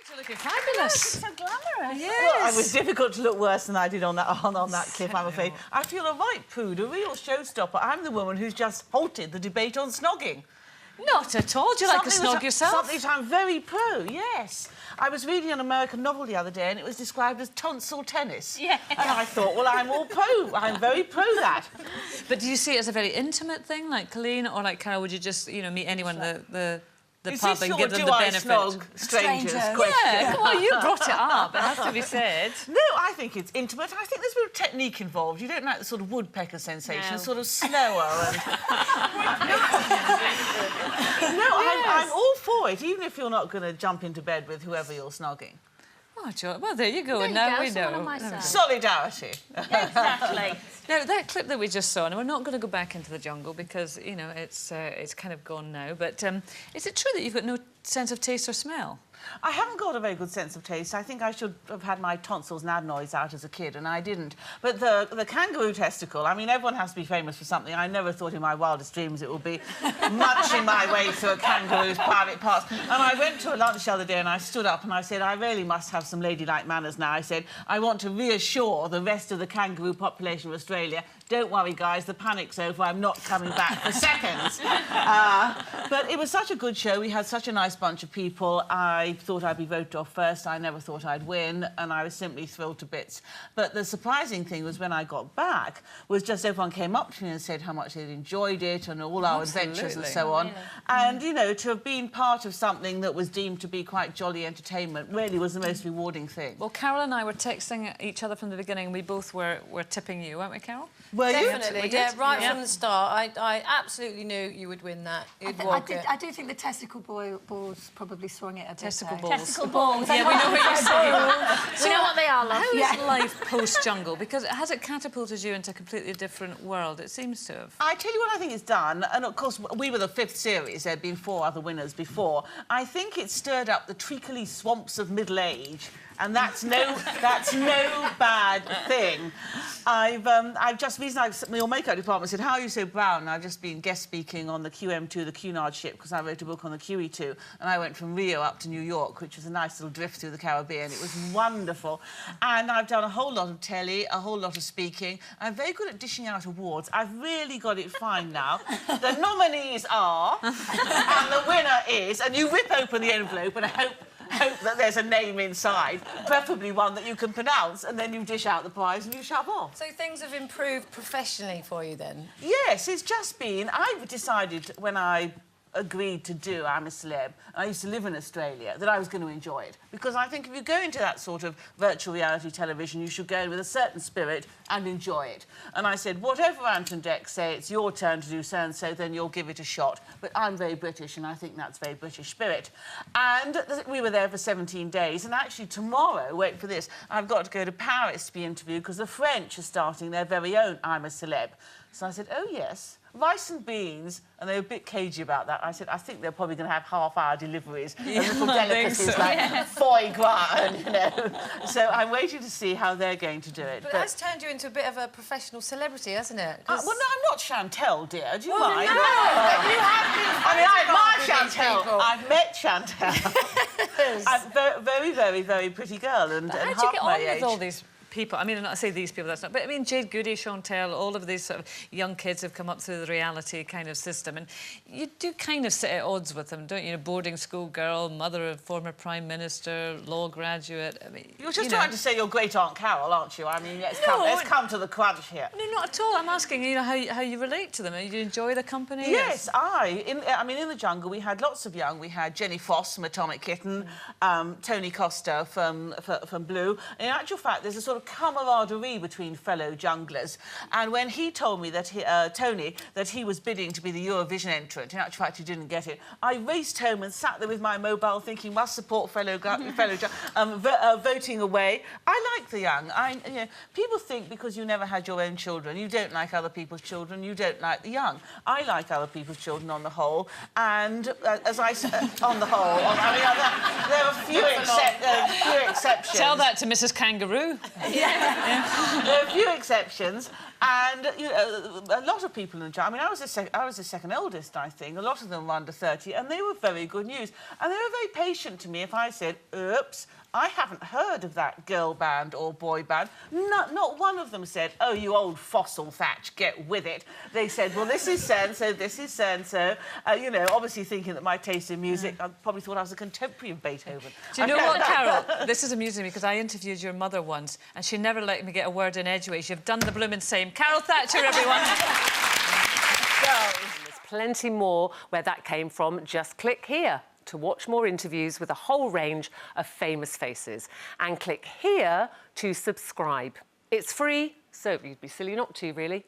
You're looking fabulous. So glamorous. Yes. Well, it was difficult to look worse than I did on that clip, I'm afraid. I feel a right prude, a real showstopper. I'm the woman who's just halted the debate on snogging. Not at all. Do you like a snog yourself? Something that I'm very pro, yes. I was reading an American novel the other day and it was described as tonsil tennis. Yeah. And I thought, well, I'm all pro. I'm very pro that. But do you see it as a very intimate thing, like Colleen, or like Carol, would you just, you know, meet anyone at the pub and give them the benefit? Snog strangers question? Yeah, come on, you brought it up. It has to be said. No, I think it's intimate. I think there's a bit of technique involved. You don't like the sort of woodpecker sensation, No. sort of slower. And... No, I'm all for it, even if you're not going to jump into bed with whoever you're snogging. Oh, Joe, well, there you go. There and you now go, we someone know. on my side. Solidarity. Exactly. Now, that clip that we just saw, and we're not going to go back into the jungle because, you know, it's kind of gone now, but is it true that you've got no sense of taste or smell? I haven't got a very good sense of taste. I think I should have had my tonsils and adenoids out as a kid, and I didn't. But the kangaroo testicle, I mean, everyone has to be famous for something. I never thought in my wildest dreams it would be munching my way through a kangaroo's private parts. And I went to a lunch the other day and I stood up and I said, I really must have some ladylike manners now. I said, I want to reassure the rest of the kangaroo population of Australia, don't worry, guys, the panic's over. I'm not coming back for seconds. But it was such a good show. We had such a nice bunch of people. I thought I'd be voted off first. I never thought I'd win, and I was simply thrilled to bits. But the surprising thing was when I got back was just everyone came up to me and said how much they'd enjoyed it and all our adventures and so on. And, you know, to have been part of something that was deemed to be quite jolly entertainment really was the most rewarding thing. Well, Carol and I were texting each other from the beginning, and we both were tipping you, weren't we, Carol? Were you? Definitely, yeah, right from the start. I absolutely knew you would win that. I do think the testicle balls probably swung it a bit. Testicle balls. Testicle balls. Yeah, we know what you're saying. We know what they are, love. How is life post-jungle? Because has it catapulted you into a completely different world? It seems to have. I tell you what I think it's done, and of course we were the 5th series, there'd been 4 other winners before. I think it stirred up the treacly swamps of middle age, and that's no bad thing. I've just recently, your makeup department said, how are you so brown? And I've just been guest speaking on the QM2, the Cunard ship, because I wrote a book on the QE2, and I went from Rio up to New York, which was a nice little drift through the Caribbean. It was wonderful. And I've done a whole lot of telly, a whole lot of speaking. I'm very good at dishing out awards. I've really got it fine now. The nominees are, and the winner is, and you rip open the envelope, and I hope that there's a name inside, preferably one that you can pronounce, and then you dish out the prize and you shove off. So things have improved professionally for you then? Yes, it's just been... I decided when I agreed to do I'm a Celeb, and I used to live in Australia, that I was going to enjoy it. Because I think if you go into that sort of virtual reality television, you should go in with a certain spirit and enjoy it. And I said, whatever Ant and Dec say, it's your turn to do so-and-so, then you'll give it a shot. But I'm very British, and I think that's very British spirit. And we were there for 17 days, and actually tomorrow, wait for this, I've got to go to Paris to be interviewed because the French are starting their very own I'm a Celeb. So I said, oh, yes. Rice and beans, and they were a bit cagey about that. I said, I think they're probably going to have half-hour deliveries and little delicacies like foie gras, and, you know. So I'm waiting to see how they're going to do it. But that's turned you into a bit of a professional celebrity, hasn't it? Well, no, I'm not Chantel, dear. Do you mind? No, you have been. I mean, I admire Chantel. I've met Chantel. I'm very, very, very pretty girl, and How do you get on with all these people? I mean, not say these people, that's not... But, I mean, Jade Goody, Chantel, all of these sort of young kids have come up through the reality kind of system, and you do kind of sit at odds with them, don't you? Boarding school girl, mother of former Prime Minister, law graduate... I mean, you're just trying to say you're great Aunt Carol, aren't you? I mean, let's come to the crunch here. No, not at all. I'm asking, you know, how you relate to them. Do you enjoy the company? Yes, in the jungle, we had lots of young. We had Jenny Foss from Atomic Kitten, Tony Costa from Blue. In actual fact, there's a sort of camaraderie between fellow junglers. And when he told me that Tony, that he was bidding to be the Eurovision entrant, in actual fact he didn't get it, I raced home and sat there with my mobile thinking, must support fellow voting away. I like the young. You know, people think because you never had your own children, you don't like other people's children, you don't like the young. I like other people's children on the whole, and as I said, on the whole, I mean, there are few exceptions. Tell that to Mrs. Kangaroo. Yeah. There are a few exceptions, And you know, a lot of people in the I mean, I was the second eldest, I think. A lot of them were under 30, and they were very good news. And they were very patient to me if I said, "Oops, I haven't heard of that girl band or boy band." Not one of them said, "Oh, you old fossil, Thatch, get with it." They said, "Well, this is so-and-so, this is so-and-so." You know, obviously thinking that my taste in music, I probably thought I was a contemporary of Beethoven. Do you know what, Carol? This is amusing me because I interviewed your mother once and she never let me get a word in edgeways. You've done the bloomin' same. Carol Thatcher, everyone. There's plenty more where that came from. Just click here to watch more interviews with a whole range of famous faces. And click here to subscribe. It's free, so you'd be silly not to, really.